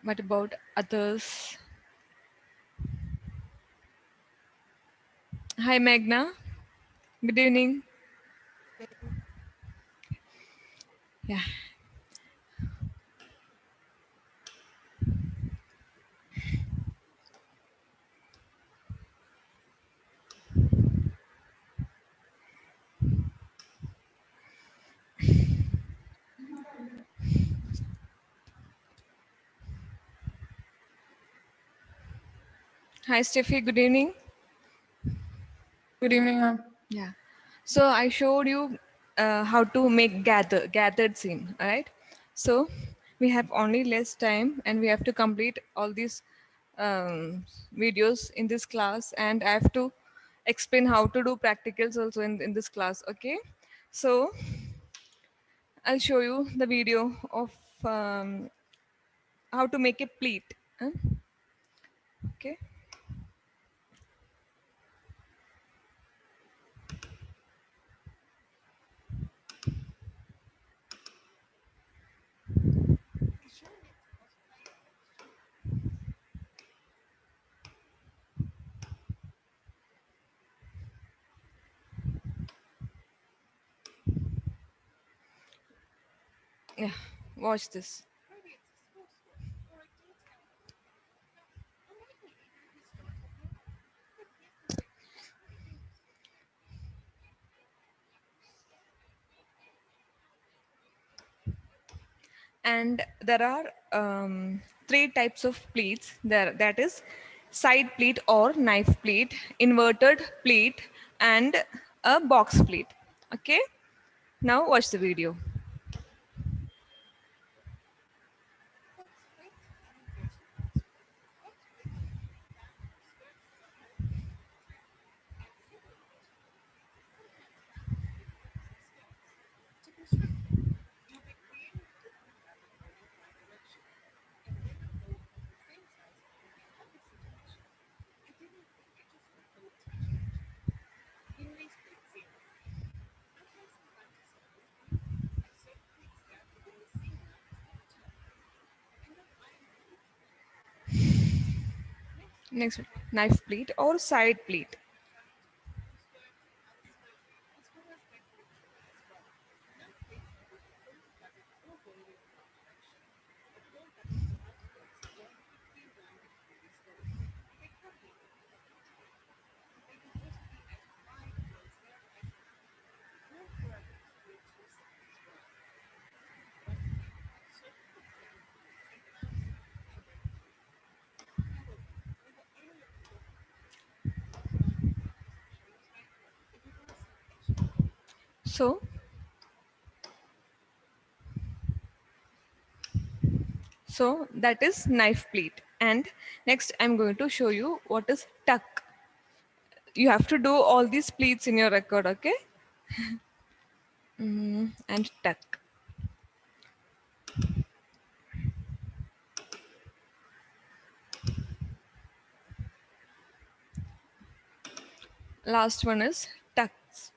What about others? Hi, Meghna. Good evening. Yeah. Hi, Steffi. Good evening. Good evening, ma'am. Yeah. So I showed you how to make gathered scene, right? So we have only less time, and we have to complete all these videos in this class, and I have to explain how to do practicals also in this class. Okay. So I'll show you the video of how to make a pleat. huh? Okay. Yeah. Watch this. And there are three types of pleats there, that is side pleat or knife pleat, inverted pleat, and a box pleat. Okay, now watch the video. Next, knife pleat or side pleat. So so that is knife pleat. And next I'm going to show you what is tuck. You have to do all these pleats in your record. Okay. And tuck. Last one is tucks.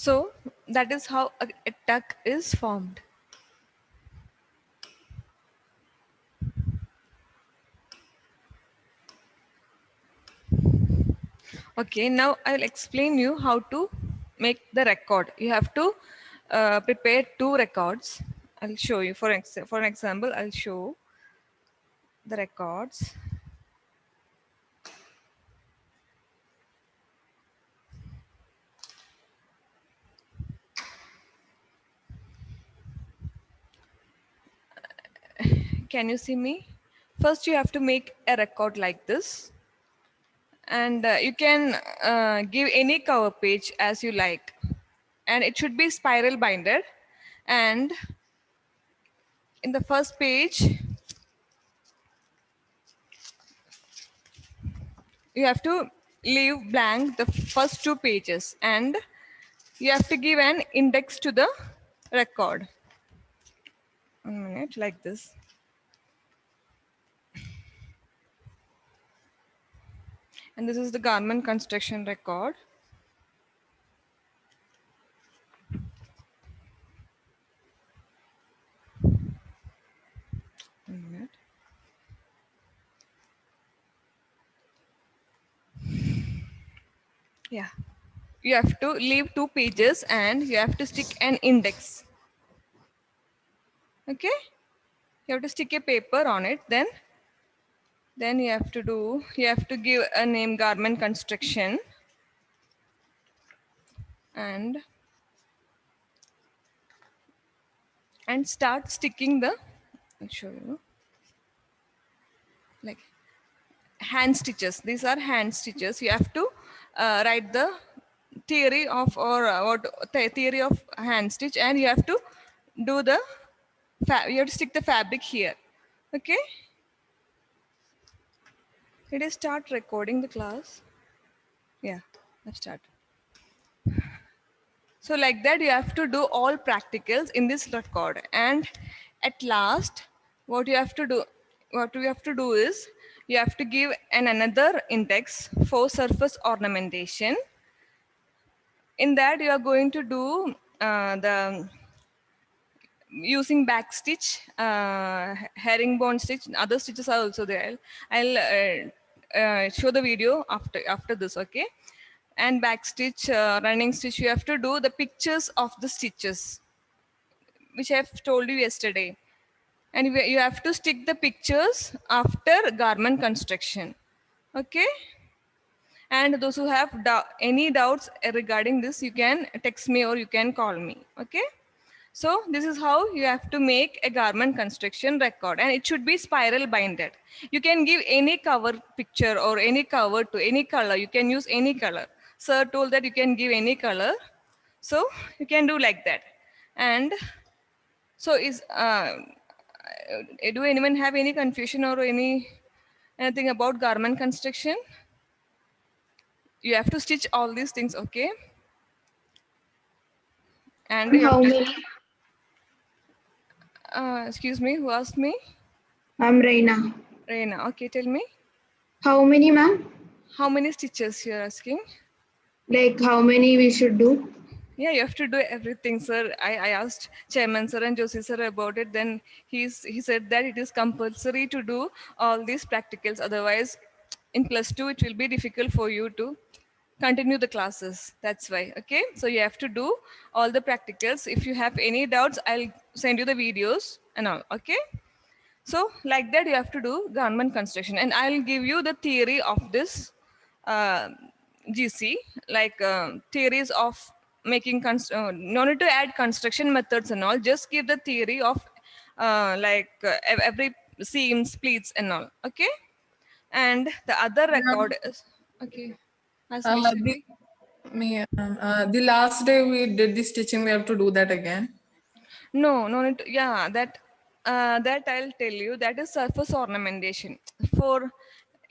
So that is how a tuck is formed. Okay, now I'll explain you how to make the record. You have to prepare two records. I'll show you. For an example, I'll show the records. Can you see me? First, you have to make a record like this, and you can give any cover page as you like, and it should be spiral binded. And in the first page, you have to leave blank the first two pages, and you have to give an index to the record. 1 minute, like this. And this is the garment construction record. One minute. Yeah, you have to leave two pages and you have to stick an index. Okay, you have to stick a paper on it. Then you have to give a name, garment construction, and start sticking the, I'll show you, like hand stitches. These are hand stitches. You have to write the theory of, or what theory of hand stitch, and you have to do the you have to stick the fabric here. Okay, did I start recording the class? Yeah, let's start. So like that, you have to do all practicals in this record, and at last, what you have to do, is you have to give another index for surface ornamentation. In that, you are going to do the using back stitch, herringbone stitch. Other stitches are also there. I'll show the video after this. Okay, and back stitch, running stitch. You have to do the pictures of the stitches, which I have told you yesterday, and you have to stick the pictures after garment construction. Okay, and those who have any doubts regarding this, you can text me or you can call me. Okay, so this is how you have to make a garment construction record, and it should be spiral binded. You can give any cover picture or any cover to any color. You can use any color. Sir told that you can give any color, so you can do like that. And so do anyone have any confusion or anything about garment construction? You have to stitch all these things, okay? And you have How to, many? excuse me, who asked me? I'm Reina. Reina, okay, tell me. How many, ma'am? How many stitches you're asking? Like how many we should do? Yeah, you have to do everything, sir. I asked Chairman sir and Joshi sir about it. Then he said that it is compulsory to do all these practicals. Otherwise, in +2, it will be difficult for you to continue the classes. That's why. Okay, so you have to do all the practicals. If you have any doubts, I'll send you the videos and all. Okay, so like that, you have to do garment construction, and I'll give you the theory of this uh, GC, like theories of making no need to add construction methods and all. Just give the theory of every seams, pleats and all. Okay, and the other record is, okay, ask me, Shruti. The last day we did the stitching, we have to do that again. No, no need to, yeah, that I'll tell you. That is surface ornamentation. For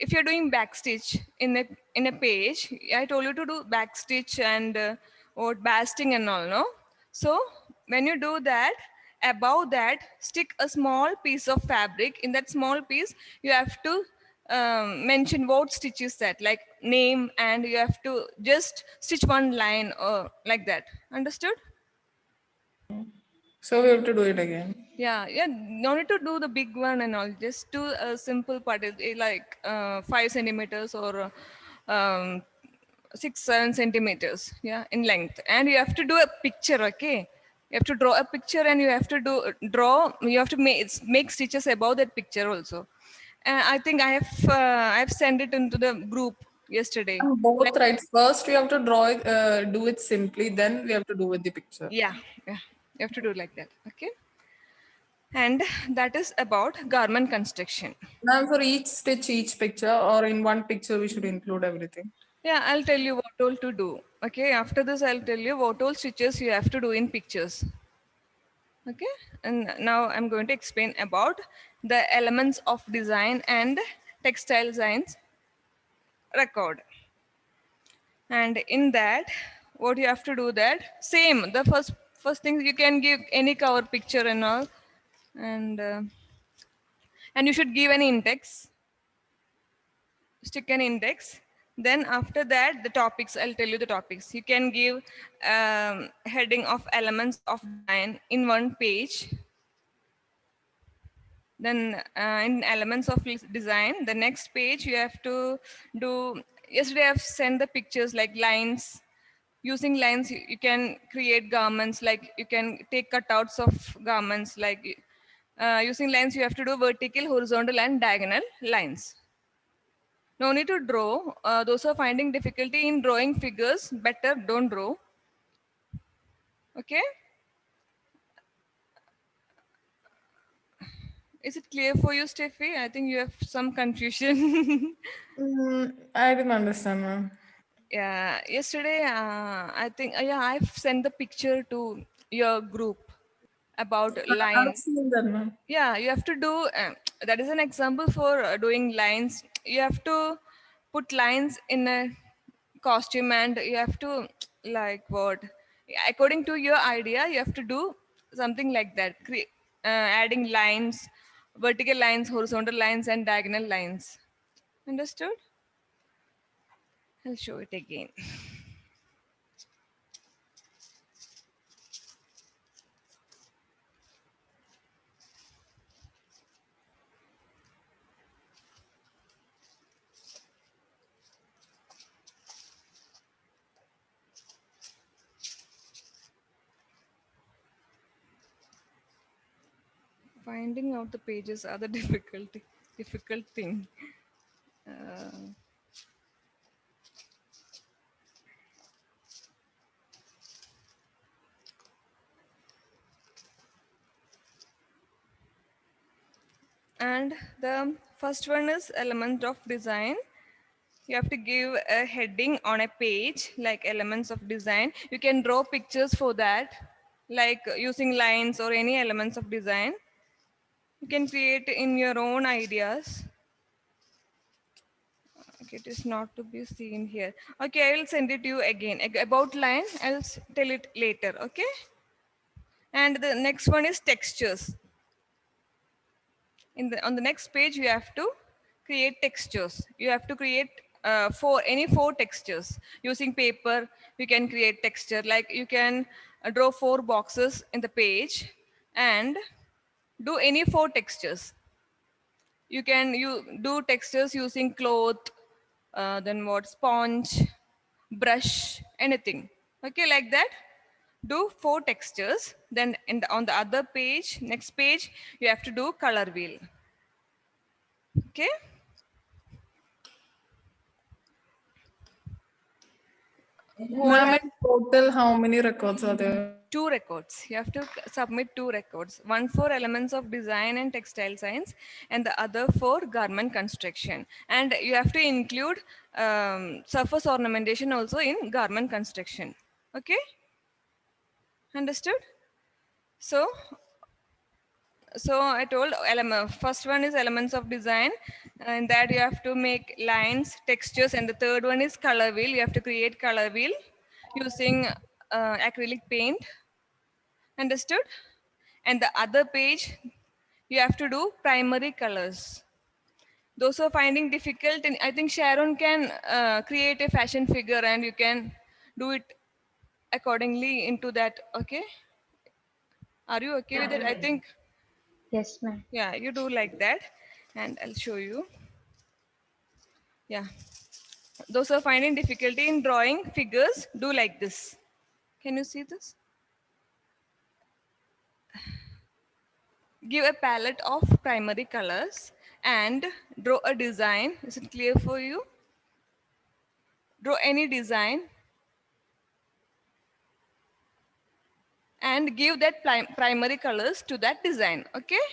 if you're doing backstitch in a page, I told you to do backstitch and or basting and all, no? So when you do that, above that, stick a small piece of fabric. In that small piece, you have to mention what stitch is that. Like name, and you have to just stitch one line or like that. Understood? So we have to do it again. Yeah, no need to do the big one and all. Just do a simple part, like 5 centimeters or 6 7 centimeters, yeah, in length. And you have to do a picture, okay? You have to draw a picture, and you have to draw. You have to make stitches above that picture also. I think I've sent it into the group yesterday. And both, right? First we have to draw it, do it simply, then we have to do with the picture. Yeah, you have to do like that, okay? And that is about garment construction. Now for each stitch, each picture, or in one picture we should include everything. Yeah, I'll tell you what all to do. Okay, after this, I'll tell you what all stitches you have to do in pictures. Okay, and now I'm going to explain about the elements of design and textile science record. And in that, what you have to do that same. The first thing, you can give any cover picture and all, and uh, and you should give an index, stick an index. Then after that, the topics, I'll tell you the topics. You can give heading of elements of design in one page. Then in elements of design, the next page you have to do. Yesterday I've sent the pictures like lines. Using lines, you can create garments, like you can take cutouts of garments. Like using lines, you have to do vertical, horizontal, and diagonal lines. No need to draw. Those who are finding difficulty in drawing figures, better don't draw. Okay? Is it clear for you, Steffi? I think you have some confusion. I didn't understand, ma'am. Yeah, yesterday, I think, yeah, I've sent the picture to your group about I've lines. seen that, ma'am. Yeah, you have to do, that is an example for doing lines. You have to put lines in a costume, and you have to, like, what? According to your idea, you have to do something like that. Adding lines, vertical lines, horizontal lines, and diagonal lines. Understood? I'll show it again. Finding out the pages are the difficult thing. Uh, and the first one is element of design. You have to give a heading on a page, like elements of design. You can draw pictures for that, like using lines or any elements of design. You can create in your own ideas. Okay, it is not to be seen here. Okay, I will send it to you again. About line, I'll tell it later. Okay. And the next one is textures. On the next page, you have to create textures. You have to create four textures using paper. You can create texture, like you can draw 4 boxes in the page and do any 4 textures. You do textures using cloth, then what, sponge, brush, anything. Okay, like that. Do 4 textures. Then on the other page, next page, you have to do color wheel. Okay. Who all Ma'am, have in total, how many records are there? 2 records? You have to submit 2 records. One for elements of design and textile science, and the other for garment construction. And you have to include surface ornamentation also in garment construction. Okay, understood? So I told element. First one is elements of design, and that you have to make lines, textures, and the third one is color wheel. You have to create color wheel using acrylic paint. Understood? And the other page, you have to do primary colors. Those who are finding difficult, and I think Sharon can create a fashion figure and you can do it accordingly into that. Okay, are you okay with it? I think, Yes, ma'am. yeah, you do like that, and I'll show you. Yeah, those who are finding difficulty in drawing figures, do like this. Can you see this? Give a palette of primary colors and draw a design. Is it clear for you? Draw any design and give that primary colors to that design. Okay.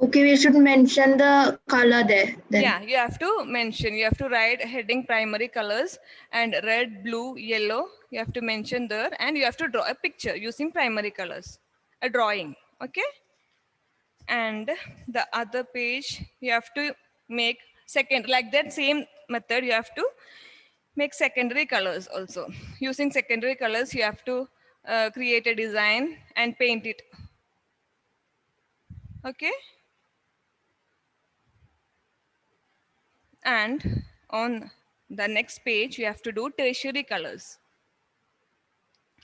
Okay, we should mention the color there then. Yeah, you have to mention, you have to write heading primary colors and red, blue, yellow. You have to mention there, and you have to draw a picture using primary colors, a drawing. Okay. And the other page, you have to make second, like that same method, you have to make secondary colors also. Using secondary colors, you have to create a design and paint it. Okay. And on the next page, you have to do tertiary colors.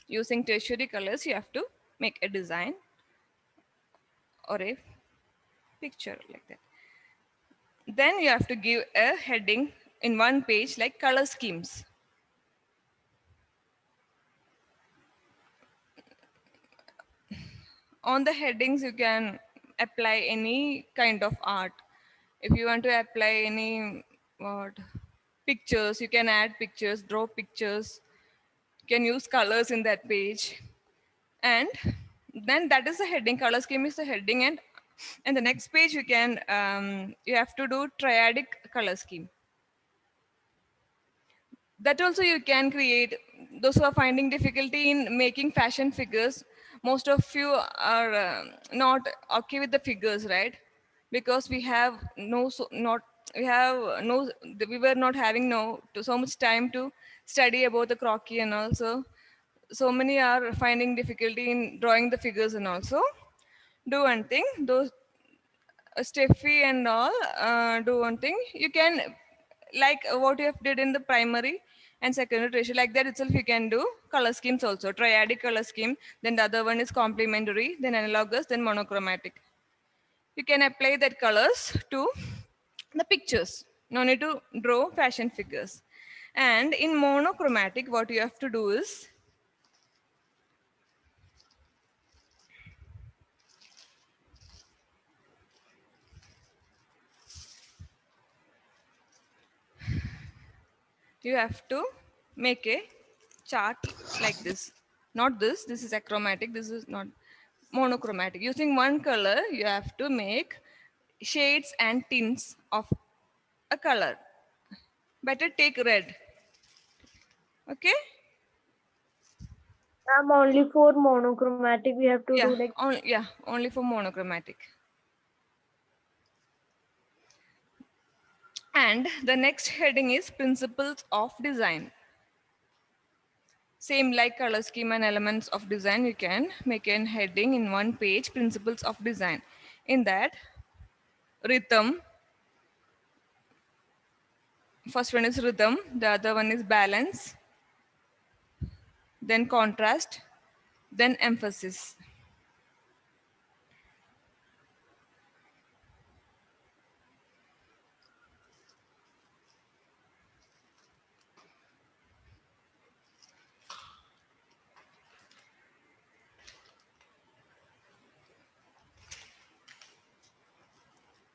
Using tertiary colors, you have to make a design or a picture like that. Then you have to give a heading in one page like color schemes. On the headings, you can apply any kind of art. If you want to apply any what pictures, you can add pictures, draw pictures. You can use colors in that page, and then that is the heading. Color scheme is the heading, and the next page you can you have to do triadic color scheme. That also you can create. Those who are finding difficulty in making fashion figures, most of you are not okay with the figures, right? Because we have no so not we have no we were not having so much time to study about the croquis, and also so many are finding difficulty in drawing the figures. And also do one thing, those Steffi and all, do one thing. You can, like what you have did in the primary and secondary ratio, like that itself you can do color schemes also. Triadic color scheme, then the other one is complementary, then analogous, then monochromatic. You can apply that colors to the pictures. No need to draw fashion figures. And in monochromatic, what you have to do is, you have to make a chart like this. Not this, this is achromatic, this is not monochromatic. Using one color, you have to make shades and tints of a color. Better take red. Okay. Only for monochromatic we have to Yeah, do like. only for monochromatic. And the next heading is principles of design. Same like color scheme and elements of design, you can make a heading in one page, principles of design. In that, rhythm, first one is rhythm, the other one is balance, then contrast, then emphasis.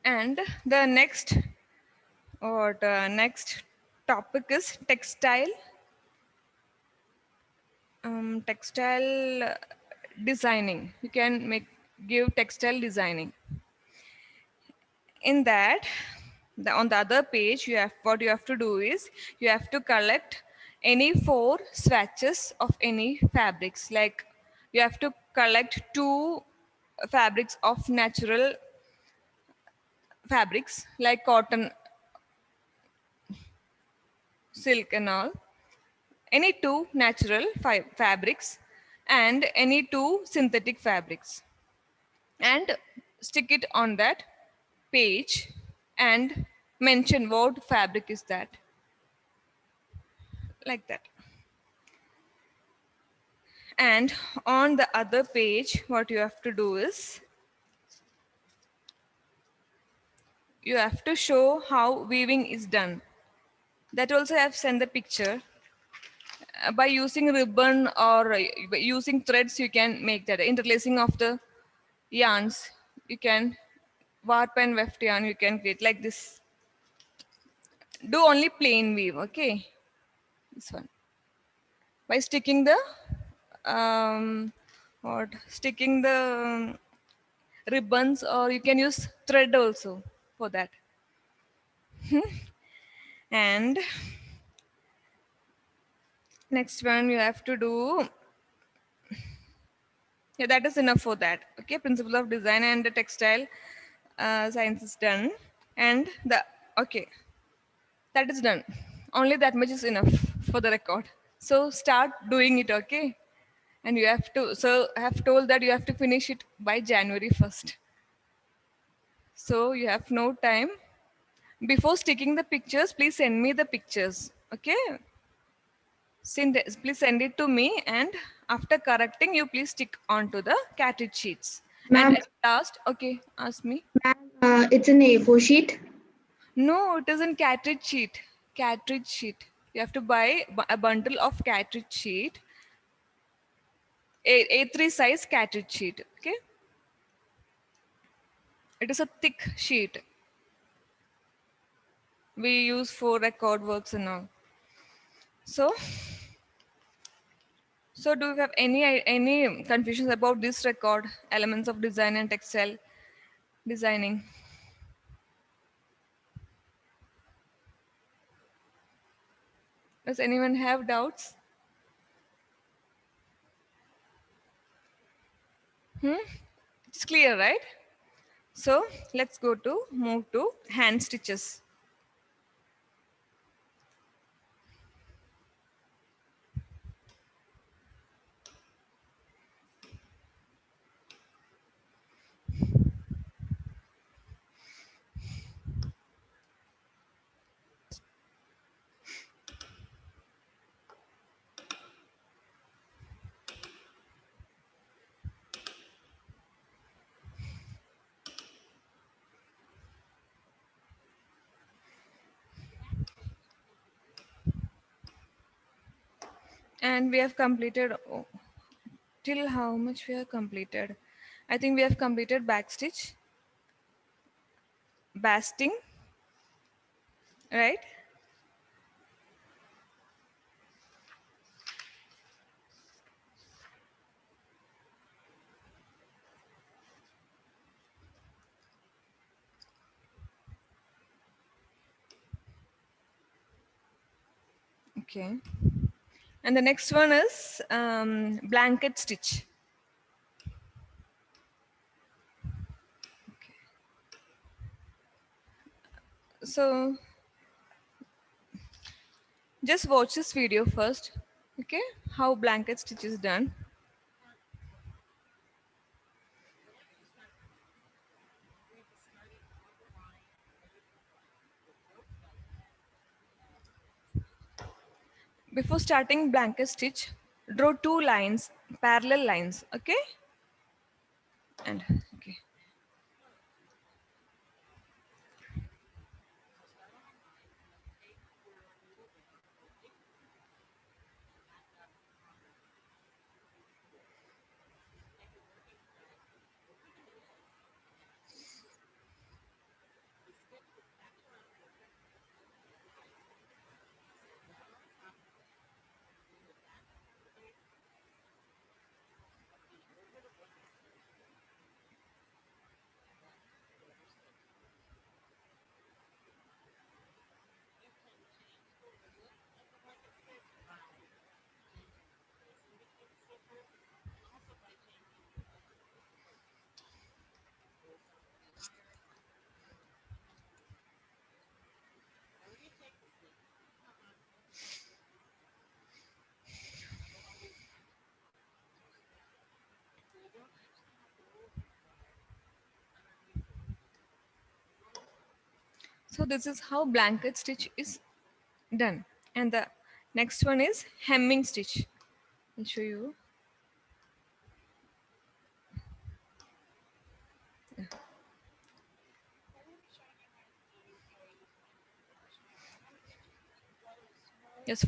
And the next next topic is textile. Textile designing. You can give textile designing. In that, on the other page, what you have to do is you have to collect any 4 swatches of any fabrics. Like you have to collect 2 fabrics of natural fabrics like cotton, silk and all, any 2 natural fabrics and any 2 synthetic fabrics, and stick it on that page and mention what fabric is that, like that. And on the other page, what you have to do is you have to show how weaving is done. That also I have sent the picture. By using ribbon or by using threads, you can make that interlacing of the yarns. You can warp and weft yarn. You can create like this. Do only plain weave, okay? This one by sticking the what sticking the ribbons, or you can use thread also for that. And next one you have to do, yeah, that is enough for that. Okay, principle of design and the textile science is done. And the, okay, that is done. Only that much is enough for the record. So start doing it, okay? And you have to, so I have told that you have to finish it by January 1st. So you have no time. Before sticking the pictures, please send me the pictures, okay? Please send it to me, and after correcting, you please stick onto the cartridge sheets. And Ma'am, at last, okay, ask me. it's an A4 sheet. No, it isn't cartridge sheet. Cartridge sheet. You have to buy a bundle of cartridge sheet, A3 size cartridge sheet. Okay, it is a thick sheet we use for record works and all. So, so do you have any confusions about this record elements of design and textile designing? Does anyone have doubts? It's clear, right? So let's move to hand stitches. And we have completed, oh, till how much we have completed? I think we have completed backstitch, basting, right? Okay. And the next one is blanket stitch. So just watch this video first, okay? How blanket stitch is done. Before starting blanket stitch, draw two lines, parallel lines, okay? And okay. So this is how blanket stitch is done. And the next one is hemming stitch. I'll show you. Yes.